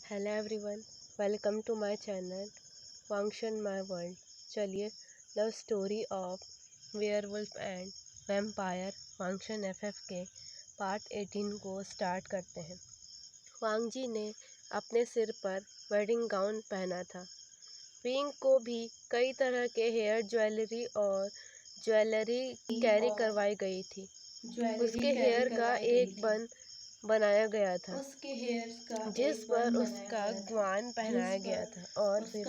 Hello everyone, welcome to my channel function my world. चलिए love story of werewolf and vampire function FF के part 18 को start करते हैं। वांग जी ने अपने सिर पर वेडिंग गाउन पहना था। विंग को भी कई तरह के हेयर ज्वेलरी कैरी करवाई गई थी। उसके हेयर का एक बन बनाया गया था जिस पर उसका ग्वान पहनाया गया था और फिर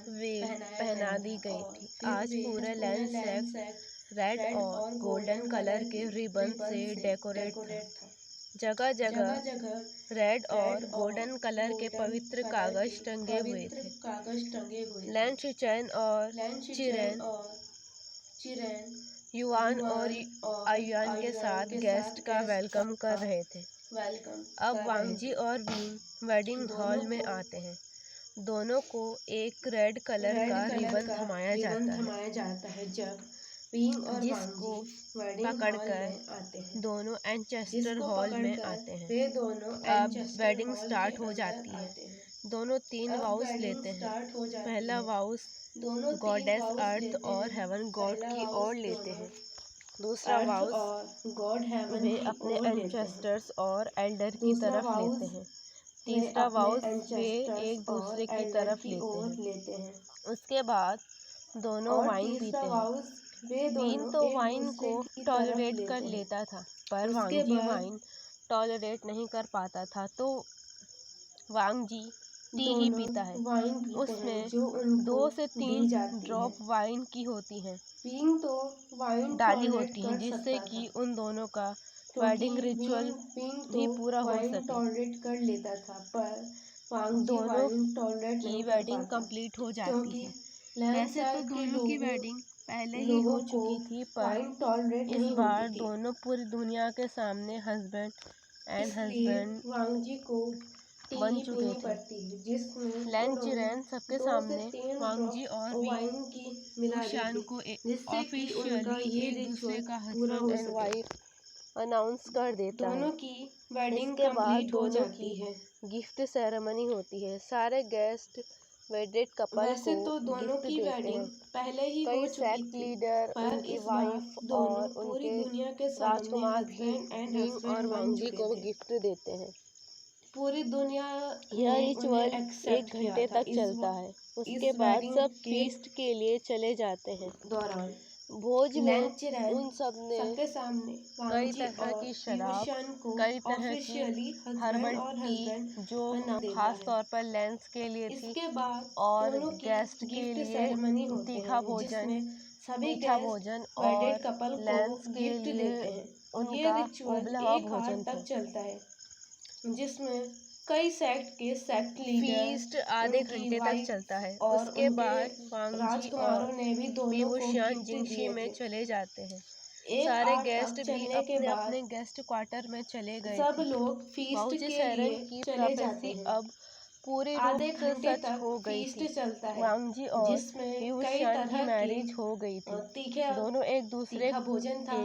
वेल पहना दी गई थी। आज पूरा लैंडस्केप रेड और गोल्डन कलर के रिबन से डेकोरेट था। जगह जगह रेड और गोल्डन कलर के पवित्र कागज टंगे हुए थे। लैन शिचैन और चिरेन युआन और आयुआन के साथ गेस्ट का वेलकम कर रहे थे। अब वांग जी और विंग वेडिंग हॉल में आते हैं। दोनों को एक रेड कलर का रिबन थमाया जाता है जिसको पकड़कर दोनों एंचेस्टर हॉल में आते हैं। अब वेडिंग स्टार्ट हो जाती है। दोनों 3 वाउस लेते हैं। पहला वाउस गॉडेस अर्थ और हेवन गॉड की ओर लेते हैं। दूसरा वाउस वे अपने एंचेस्टर्स और एल्डर की तरफ लेते हैं। तीसरा वाउस वे एक दूसरे की तरफ लेते हैं। उसके बाद दोनों वाइन पीते हैं। विंग तो वाइन को टॉलरेट कर लेता था, पर वांग जी वाइन टॉलरेट नहीं कर पाता था, तो वांग जी टी ही पीता है। उसमें 2 से 3 ड्रॉप वाइन की होती हैं डाली होती हैं, जिससे कि उन दोनों का वेडिंग रिचुअल भी पूरा हो सके। दोनों की वेडिंग कंप्लीट हो जाती है। वैसे तो दोनों की वेडिंग पहले ही हो चुकी थी, पर इस बार दोनों पूरी दुनिया के सामने हस्बैंड एंड हस्बैंड बन चुके थे। लैन चिरेन सबके सामने वांग जी और विंग शान को ऑफिशियली एक दूसरे का हस्बैंड एंड वाइफ अनाउंस कर देता है। इसके बाद दोनों की गिफ्ट सेरेमनी होती है। सारे गेस्ट वेडेड कपल को गिफ्ट देते हैं। कई सेक्ट लीडर, उनकी वाइफ और उनके राजकुमार भी विंग और वांग जी को गिफ्ट देते हैं। यह रिचुअल 1 घंटे तक चलता है। उसके बाद सब फीस्ट के लिए चले जाते हैं। भोज में उन सब ने कई तरह की शराब, कई तरह की हर्बल टी जो खास तौर पर लेंस के लिए थी, और गेस्ट के लिए तीखा भोजन, मीठा भोजन, और लेंस के लिए उनका उबला हुआ भोजन था। फीस्ट आधे घंटे तक चलता है। उसके बाद वांग जी और विवुशियान जिंगशी में चले जाते हैं। सारे गेस्ट भी अपने अपने गेस्ट क्वार्टर में चले गए थे। वाउची सैरन की प्रोफेसी अब पूरी रूप से सच हो गई थी। वांग जी और विवुशियान की मैरिज हो गई थी। दोनों एक दूसरे के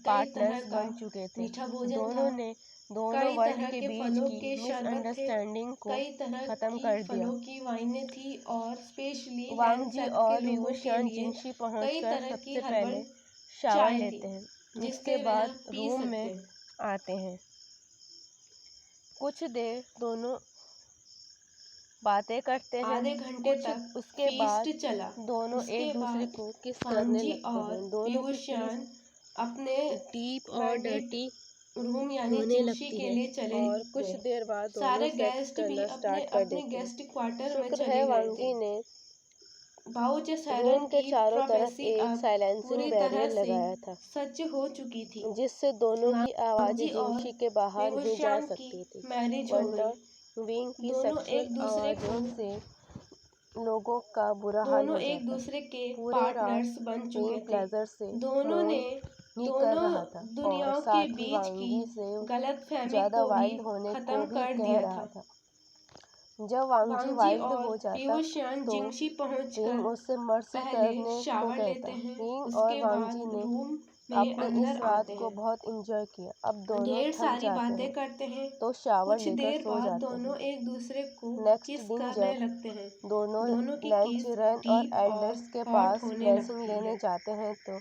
पार्टनर्स बन चुके थे। दोनों ने दोनों वर्ल्ड के बीच की मिसअंडरस्टैंडिंग को खत्म कर दिया। वांग जी और विवुशियान जिंगशी पहुंचकर सबसे पहले शावर लेते हैं। जिसके बाद रूम में आते हैं। कुछ देर दोनों बातें करते हैं। उसके बाद दोनों एक दूसरे को किस करने लगते हैं। दोनों की किस डीप और डर्टी होने लगती है, और कुछ देर बाद दोनों सेक्स करना स्टार्ट कर देते हैं। शुक्र है वांग जी ने रूम के चारों तरफ एक साइलेंसिंग बैरियर लगाया था, जिससे दोनों की आवाजें जिंगशी के बाहर नहीं जा सकती थी, वरना विंग की सेक्सुअल आवाजों से लोगों का बुरा हाल हो जाता। पूरे रात विंग प्लेजर से मोन ही कर रहा था, और साथ ही वांगी से ज्यादा वाइल्ड होने को भी कह रहा था। जब वांग जी वाइल्ड हो जाता तो विंग उससे मर्सी करने को कहता। विंग और वांग जी ने अपने इस रात को बहुत एंजॉय किया। अब दोनों ढेर थक सारी जाते बातें हैं करते हैं। तो शावर कुछ लेकर देर सो बाद जाते दोनों हैं। एक दूसरे को नेक्स्ट किस दिन करने जब लगते हैं। दोनों दोनों की किस लैंचिरन और डीप और एल्डर्स के हॉट पास होने ब्लेसिंग लगती लेने है। जाते हैं तो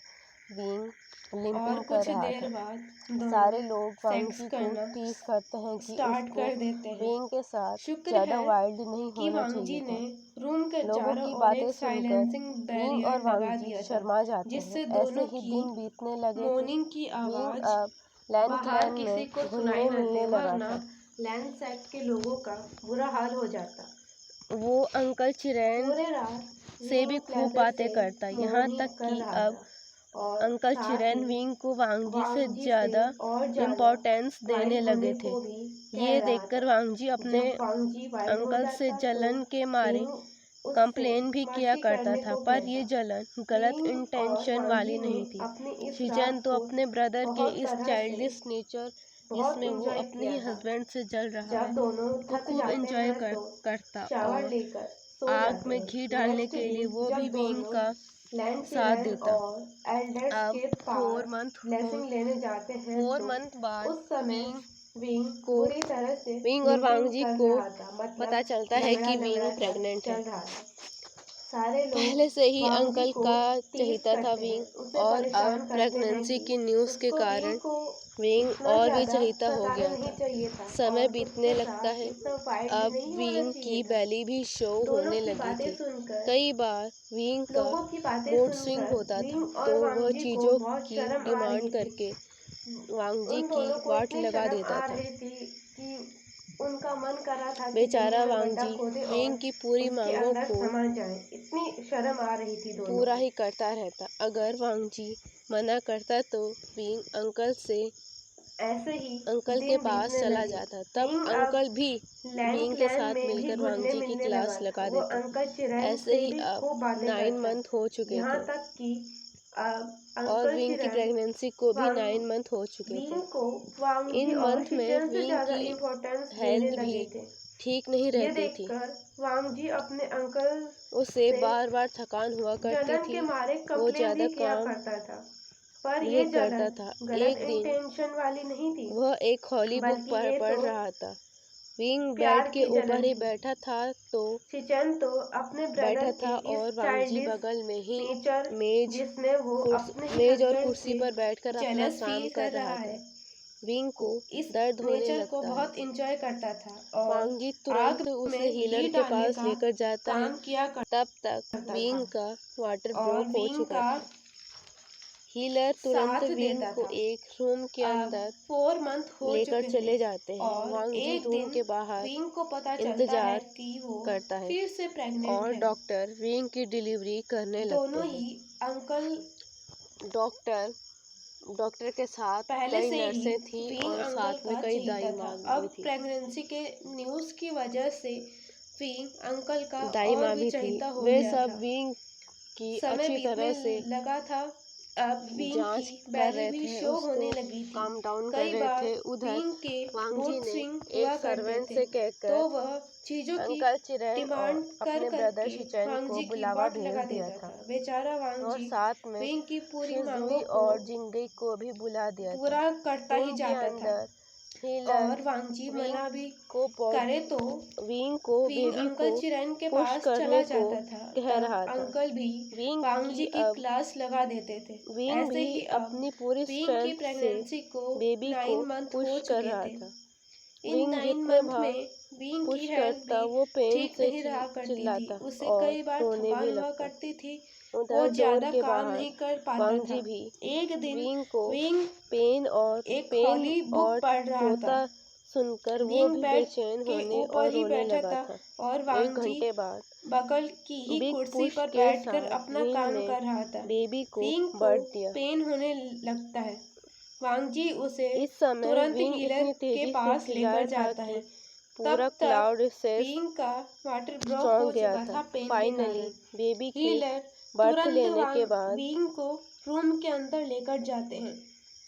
विंग और लिंपिंग कर कुछ रहा देर था। बाद सारे दोनों लोग सेक्स वांगी को करना टीज करते हैं कि स्टार्ट उसको कर देते हैं। विंग के साथ शुक्र ज़्यादा है वाइल्ड नहीं कि होना वांगजी चाहिए ने था। रूम के लोगों चारों की ओर बातें एक सुनकर साइलेंसिंग विंग बैरियर और लगा वांगजी दिया था, शर्मा जाते हैं। जिससे ऐसे दोनों ही की दिन बीतने लगे थे। मॉर्निंग की विंग आवाज अब लैंड बाहर क्लैन किसी को में सुनाई घुलने न मिलने दे, लगा वरना था। लैंड सेट के लोगों का बुरा हाल हो जाता। वो अंकल चिरैन पूरे रात से भी खूब बातें करता, यहाँ तक कर कि रहा अब था और अंकल साथ चिरैन ही विंग को वांगजी से वांगजी ज़्यादा और ज्यादा इम्पोर्टेंस देने वाइब लगे होने थे। को भी कह ये रहा देखकर था। वांगजी अपने जब वांगजी वाइड हो अंकल से जाता तो जलन के मारे विंग उससे कंप्लेन भी किया मस्ती करता करने था, को पर ये कहता। जलन गलत विंग और इंटेंशन वांगजी वाली ने नहीं थी। अपनी इस शिजन रात तो को अपने ब्रदर के बहुत इस तरह से चाइल्डिश नेचर बहुत जिसमें वो इंजॉय अपने किया ही था। हस्बैंड से जल रहा है जब दोनों को थक खूब जाते एंजॉय हैं तो करता शावर और लेकर सो आग जाते में हैं। घी डालने नेक्स्ट के लिए दिन वो भी जब विंग दोनों का लैंड साथ चिरैन देता। और एल्डर्स अब के पास 4 मंथ ब्लेसिंग लेने जाते हैं तो बाद उस समय विंग विंग को बुरी तरह से विंग और लिंपिंग वांगजी कर को रहा था, मतलब पता चलता है लंगड़ा कि लंगड़ा विंग प्रेग्नेंट है। चल रहा था। सारे पहले लोग से ही वांगजी अंकल को का टीज चहेता था करते हैं, विंग, उसे और अब परेशान करते हैं प्रेगनेंसी कि की न्यूज़ के उसको विंग कारण को विंग इतना और भी ज्यादा चहेता हो सताना गया नहीं था। चाहिए था समय और बीतने उसके लगता साथ है। इतना वाइड भी अब नहीं होना विंग चाहिए की था। बेली भी शो दोनों होने की लगी बातें थी। सुनकर कई बार विंग का लोगों की बातें मूड स्विंग सुनकर होता था, विंग तो और वह वांगजी को चीज़ों बहुत की शर्म आ डिमांड रही थी। करके वांगजी उन की दोनों को वाट इतनी लगा शर्म देता आ था। रही थी कि उनका मन कर रहा था कि विंग बेचारा में गड्ढा वांगजी खोदे और विंग की पूरी उसके मांगों अंदर को समा जाए, इतनी शर्म आ रही थी दोनों पूरा को। ही करता रहता। अगर वांगजी मना करता तो विंग ऐसे ही अंकल के दिन पास बीतने चला लगे। जाता। तब विंग अब अंकल भी लैंड विंग के क्लैन साथ में भी मिलकर घुलने वांगजी की मिलने क्लास लगा था। लगा वो देते। अंकल चिरैन ऐसे से ही भी अब खूब बातें 9 करता, मंथ हो चुके यहाँ थे तक कि और अंकल विंग की चिरैन प्रेगनेंसी को भी वांग 9 मंथ हो चुके थे। विंग को वांगजी इन और मंथ में शिचन से विंग ज्यादा की इम्पोर्टेंस देने हेल्थ भी लगे थे। ठीक नहीं ये रहती थी। देखकर वांगजी अपने अंकल उसे से बार बार थकान हुआ करती जलन के थी। मारे वो कंप्लेन ज़्यादा भी किया काम करता था, पर नहीं ये करता जलन था। गलत एक दिन इंटेंशन वाली नहीं थी, वह एक हॉली बुक बल्कि ये पढ़ तो रहा था। विंग बेड प्यार के की ऊपर जलन ही थी। बैठा था तो शिचन तो अपने ब्रदर बैठा के था इस और वांगजी चाइल्डिश बगल में ही नेचर, मेज जिसमें वो अपने ही मेज और हस्बैंड कुर्सी से पर बैठकर अपना जेलस काम फील कर कर रहा रहा था। है, विंग को इस दर्द होने नेचर को लगता है। बहुत इंजॉय करता था और वांगजी आग तुरंत उसे में हीलर घी के डालने पास का लेकर जाता है। काम किया तब तक करता विंग था का वाटर और ब्रेक हो विंग चुका का था। हीलर तुरंत साथ विंग देता को था। एक रूम के अब अंदर 4 मंथ हो लेकर चुके थे चले जाते हैं। और वांगजी एक रूम दिन के बाहर विंग को पता चलता है इंतजार कि वो करता है फिर से प्रेग्नेंट और है। डॉक्टर विंग की डिलीवरी करने लगते दोनों हैं। ही अंकल डॉक्टर डॉक्टर के साथ पहले कई से ही नर्सें थीं विंग और अंकल साथ में का कई चहेता दाई था। माँ अब भी थी। प्रेगनेंसी के न्यूज़ की वजह से विंग अंकल का दाई और माँ भी भी थी। चहेता हो वे गया सब था। विंग की समय अच्छी बीतने तरह से लगा था। अब विंग जांच की कर बैली रहे भी थे, शो उसको होने लगी थी। काम डाउन कर कई रहे बार थे। उधर विंग के वांगजी मूड ने स्विंग एक हुआ करते सर्वेंट थे, से तो कहकर वह चीज़ों की अंकल चिरैन और डिमांड कर अपने ब्रदर करके शिचन को वांगजी की बुलावा वाट भेज लगा दिया देता था था। बेचारा और वांगजी साथ में विंग की पूरी शिजुई मांगों को और जिंगई को भी बुला दिया था। पूरा करता ही रूम के जाता था अंदर हीलर और वांगजी विंग मना भी को करे तो विंग को विंग बेबी अंकल को चिरैन के पुश पास करने चला को जाता था। कह तब रहा था। अंकल भी विंग वांगजी की अब क्लास लगा देते थे। विंग ऐसे भी ही अब अपनी पूरी विंग की स्ट्रेंथ से प्रेगनेंसी को बेबी को 9 मंथ हो पुश कर चुके रहा थे। था। इन विंग 9 जितने मंथ भाव में विंग की पुश हेल्थ करता भी वो पेन ठीक से नहीं रहा करती थी। चिल्लाता उसे और कई बार रोने भी थकान हुआ लगता। करती थी, वो उधर डोर ज़्यादा के काम बाहर नहीं कर पाता था। वांगजी भी एक दिन विंग को विंग पेन एक हॉली बुक पढ़ रहा था। रोता सुनकर वो विंग भी बेड बेचैन के होने और ऊपर ही रोने बैठा लगा था था। और 1 वांगजी घंटे बाद बगल की ही बिग कुर्सी पुश पर के बैठकर साथ अपना विंग काम ने कर रहा था। बेबी को विंग को बर्थ दिया। पेन होने लगता है। वांगजी उसे इस समय तुरंत विंग हीलर इतनी के तेजी से पास चिल्ला लेकर था जाता कि है। पूरा तब तक क्लाउड सेस विंग का वाटर ब्लॉक चौंक हो गया चुका था। था पेन के फाइनली कारण। बेबी के हीलर बर्थ तुरंत लेने के बाद विंग को रूम के अंदर लेकर जाते हैं।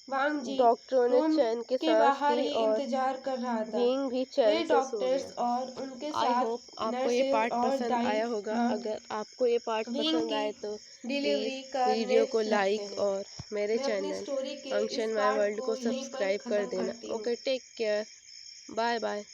वांग जी डॉक्टरों ने रूम चैन के के सांस बाहर ली ही और इंतजार कर रहा था। विंग भी वे चैन से सो डॉक्टर्स गया। और उनके आई साथ होप आपको ये नर्सेज पार्ट और पसंद आया होगा। अगर आपको ये पार्ट विंग पसंद आए की तो डिलीवरी प्लीज़ का वीडियो को रेस्ट रखते लाइक हैं। और मेरे मैं अपनी चैनल स्टोरी के function is my part world को को यहीं पर सब्सक्राइब कर खत्म देना। करती हूँ। Okay, take care, bye bye.